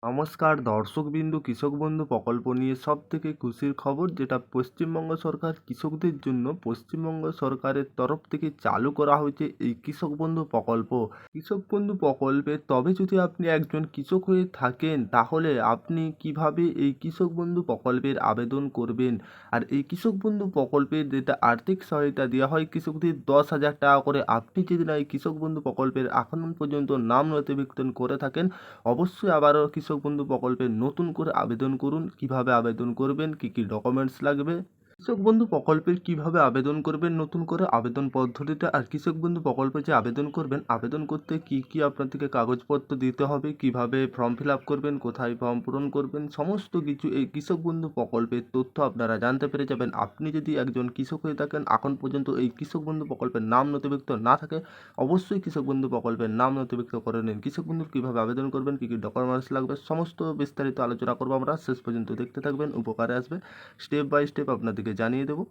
নমস্কার দর্শকবিন্দু, কৃষক বন্ধু প্রকল্প নিয়ে সবথেকে খুশির খবর, যেটা পশ্চিমবঙ্গ সরকার কৃষকদের জন্য পশ্চিমবঙ্গ সরকারের তরফ থেকে চালু করা হয়েছে এই কৃষক বন্ধু প্রকল্প। কৃষক বন্ধু প্রকল্পে তবে যদি আপনি একজন কৃষক হয়ে থাকেন, তাহলে আপনি কিভাবে এই কৃষক বন্ধু প্রকল্পের আবেদন করবেন। আর এই কৃষক বন্ধু প্রকল্পের যেটা আর্থিক সহায়তা দেওয়া হয় কৃষকদের 10,000 টাকা করে। আপনি যদি না এই কৃষক বন্ধু প্রকল্পের এখন পর্যন্ত নাম নথিভুক্ত করে থাকেন, অবশ্যই আবারও কৃষক বন্ধু প্রকল্পে নতুন করে আবেদন করুন। কিভাবে আবেদন করবেন, কি কি ডকুমেন্টস লাগবে, কৃষক বন্ধু প্রকল্পের কিভাবে আবেদন করবেন, নতুন করে আবেদন পদ্ধতিটা, আর কৃষক বন্ধু প্রকল্পে যে আবেদন করবেন, আবেদন করতে কি কি আপনাদেরকে কাগজপত্র দিতে হবে, কিভাবে ফর্ম ফিল আপ করবেন, কোথায় ফর্ম পূরণ করবেন, সমস্ত কিছু এই কৃষক বন্ধু প্রকল্পের তথ্য আপনারা জানতে পেরে যাবেন। আপনি যদি একজন কৃষক হয়ে থাকেন, এখন পর্যন্ত এই কৃষক বন্ধু প্রকল্পের নাম নথিভুক্ত না থাকে, অবশ্যই কৃষক বন্ধু প্রকল্পের নাম নথিভুক্ত করে নিন। কৃষক বন্ধুর কীভাবে আবেদন করবেন, কী কী ডকুমেন্টস লাগবে, সমস্ত বিস্তারিত আলোচনা করবো আমরা। শেষ পর্যন্ত দেখতে থাকবেন, উপকারে আসবে। স্টেপ বাই স্টেপ আপনাদেরকে জানিয়ে দেবো।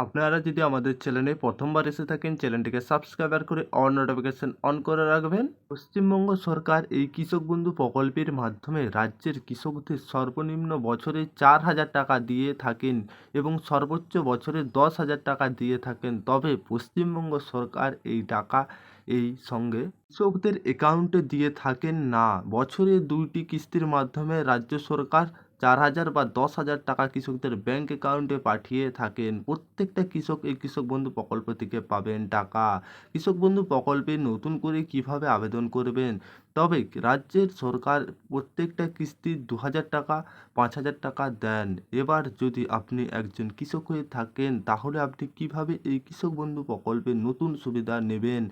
আপনারা যদি আমাদের চ্যানেলে প্রথমবার এসে থাকেন, চ্যানেলটিকে সাবস্ক্রাইব করে অল নোটিফিকেশন অন করে রাখবেন। পশ্চিমবঙ্গ সরকার এই কৃষক বন্ধু প্রকল্পের মাধ্যমে রাজ্যের কৃষকদের সর্বনিম্ন বছরে 4,000 টাকা দিয়ে থাকেন এবং সর্বোচ্চ বছরে 10,000 টাকা দিয়ে থাকেন। তবে পশ্চিমবঙ্গ সরকার এই টাকা এই সঙ্গে কৃষকদের অ্যাকাউন্টে দিয়ে থাকেন না। বছরে 2টি কিস্তির মাধ্যমে রাজ্য সরকার 4,000 বা 10,000 টাকা কৃষকদের ব্যাংক অ্যাকাউন্টে পাঠিয়ে থাকেন। প্রত্যেকটা কৃষক এই কৃষক বন্ধু প্রকল্প থেকে পাবেন টাকা। কৃষক বন্ধু প্রকল্পে নতুন করে কিভাবে আবেদন করবেন, তবে রাজ্যের সরকার প্রত্যেকটা কিস্তি 2,000 টাকা 5,000 টাকা দেন। এবার যদি আপনি একজন কৃষক হয়ে থাকেন, তাহলে আপনি কিভাবে এই কৃষক বন্ধু প্রকল্পের নতুন সুবিধা নেবেন।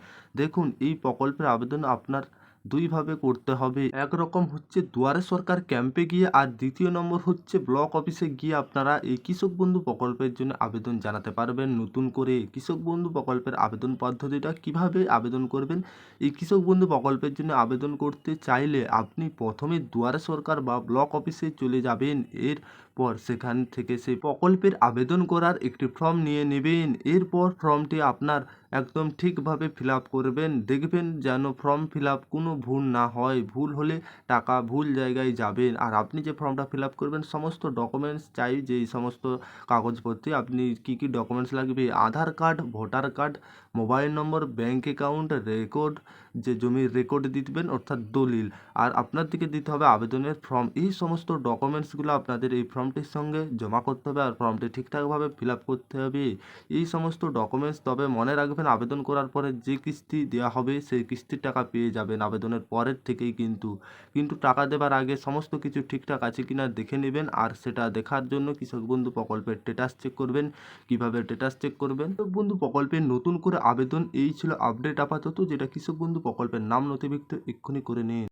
দেখুন, এই প্রকল্পের আবেদন আপনার দুইভাবে করতে হবে। একরকম হচ্ছে দুয়ারে সরকার ক্যাম্পে গিয়ে, আর দ্বিতীয় নম্বর হচ্ছে ব্লক অফিসে গিয়ে আপনারা এই কৃষক বন্ধু প্রকল্পের জন্য আবেদন জানাতে পারবেন। নতুন করে কৃষক বন্ধু প্রকল্পের আবেদন পদ্ধতিটা কিভাবে আবেদন করবেন, এই কৃষক বন্ধু প্রকল্পের জন্য আবেদন করতে চাইলে আপনি প্রথমে দুয়ারে সরকার বা ব্লক অফিসে চলে যাবেন। এরপর সেখান থেকে সেই প্রকল্পের আবেদন করার একটি ফর্ম নিয়ে নেবেন। এরপর ফর্মটি আপনার একদম ঠিকভাবে ফিল আপ করবেন। দেখবেন যেন ফর্ম ফিল আপ কোনো ভুল না হয়। ভুল হলে টাকা ভুল জায়গায় যাবেন। আর আপনি যে ফর্মটা ফিল আপ করবেন, সমস্ত ডকুমেন্টস চাই, যেই সমস্ত কাগজপত্রে আপনি কী কী ডকুমেন্টস লাগবে: Aadhaar card, voter card, mobile number, bank account record, যে জমির রেকর্ড দিবেন অর্থাৎ দলিল, আর আপনার দিকে দিতে হবে আবেদনের ফর্ম। এই সমস্ত ডকুমেন্টসগুলো আপনাদের এই ফর্মটির সঙ্গে জমা করতে হবে, আর ফর্মটি ঠিকঠাকভাবে ফিল আপ করতে হবে। এই সমস্ত ডকুমেন্টস, তবে মনে রাখবেন আবেদন করার পরে যে কিস্তি দেওয়া হবে সেই কিস্তির টাকা পেয়ে যাবেন আবেদনের পরের থেকেই। কিন্তু টাকা দেবার আগে সমস্ত কিছু ঠিকঠাক আছে কিনা দেখে নেবেন। আর সেটা দেখার জন্য কৃষক বন্ধু প্রকল্পের স্ট্যাটাস চেক করবেন। কিভাবে স্ট্যাটাস চেক করবেন, কৃষক বন্ধু প্রকল্পের নতুন করে আবেদন, এই ছিল আপডেট আপাতত, যেটা কৃষক বন্ধু প্রকল্পের নাম নথিভুক্ত এক্ষুনি করে নিন।